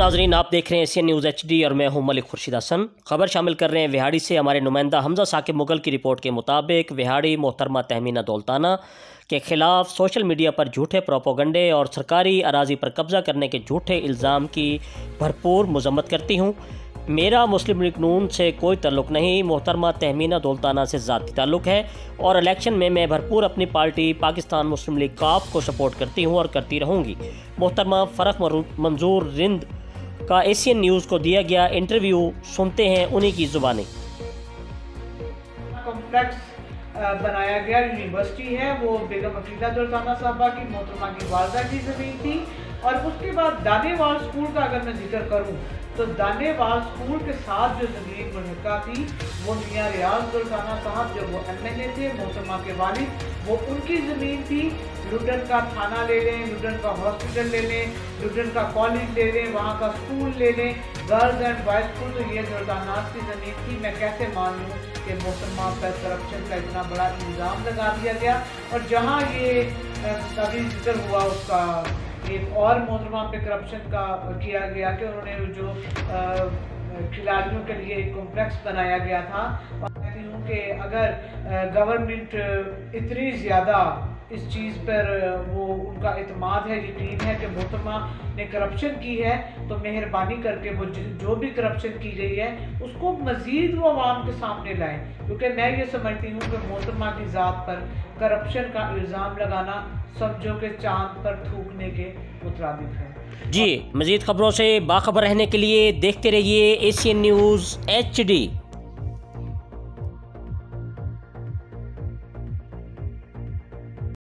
नाजरीन, आप देख रहे हैं एशियन न्यूज़ HD और मैं हूं मलिक खुर्शीद हसन। खबर शामिल कर रहे हैं विहाड़ी से। हमारे नुमाइंदा हमजा साकिब मुगल की रिपोर्ट के मुताबिक विहाड़ी मोहतरमा तहमीना दौलताना के ख़िलाफ़ सोशल मीडिया पर झूठे प्रोपोगंडे और सरकारी अराजी पर कब्ज़ा करने के झूठे इल्ज़ाम की भरपूर मजम्मत करती हूँ। मेरा मुस्लिम लीग नून से कोई ताल्लुक़ नहीं, मोहतरमा तहमीना दौलताना से ज़ाती ताल्लुक़ है और इलेक्शन में मैं भरपूर अपनी पार्टी पाकिस्तान मुस्लिम लीग काफ को सपोर्ट करती हूँ और करती रहूँगी। मोहतरमा फ़रख मंजूर रिंद का एशियन न्यूज़ को दिया गया इंटरव्यू सुनते हैं उन्हीं की ज़ुबानी। कॉम्प्लेक्स बनाया गया यूनिवर्सिटी है, वो बेगम अकीदा दौलताना साहबा की मोहतरमा की वालदा की ज़मीन थी। और उसके बाद दानेवाल स्कूल का अगर मैं जिक्र करूं तो दानेवाल स्कूल के साथ जो ज़मीन मुल्का थी वो मियाँ रियाज दौलताना साहब जब वो MLA थे, मोहतरमा के वालिद, वो उनकी ज़मीन थी। लुडन का थाना ले लें, लुडन का हॉस्पिटल ले लें, लुडन का कॉलेज ले लें, वहाँ का स्कूल ले लें, गर्ल्स एंड बॉयज़ स्कूल, तो ये दौलताना की ज़मीन थी। मैं कैसे मान लूँ कि मोहतरमा पर करप्शन का इतना बड़ा इल्ज़ाम लगा दिया गया। और जहाँ ये अभी जिक्र हुआ उसका एक और मोहतरमा पे करप्शन का किया गया कि उन्होंने जो खिलाड़ियों के लिए एक कॉम्प्लेक्स बनाया गया था। और कहती हूँ कि अगर गवर्नमेंट इतनी ज़्यादा इस चीज़ पर वो उनका इत्मीनान है, यकीन है कि मोहतरमा ने करप्शन की है, तो मेहरबानी करके वो जो भी करप्शन की गई है उसको मज़ीद वो आवाम के सामने लाएं। क्योंकि मैं ये समझती हूँ कि मोहतरमा की ज़ात पर करप्शन का इल्ज़ाम लगाना समझो कि चांद पर थूकने के मुताबिक है। जी, मज़ीद खबरों से बाखबर रहने के लिए देखते रहिए एशियन न्यूज़ HD।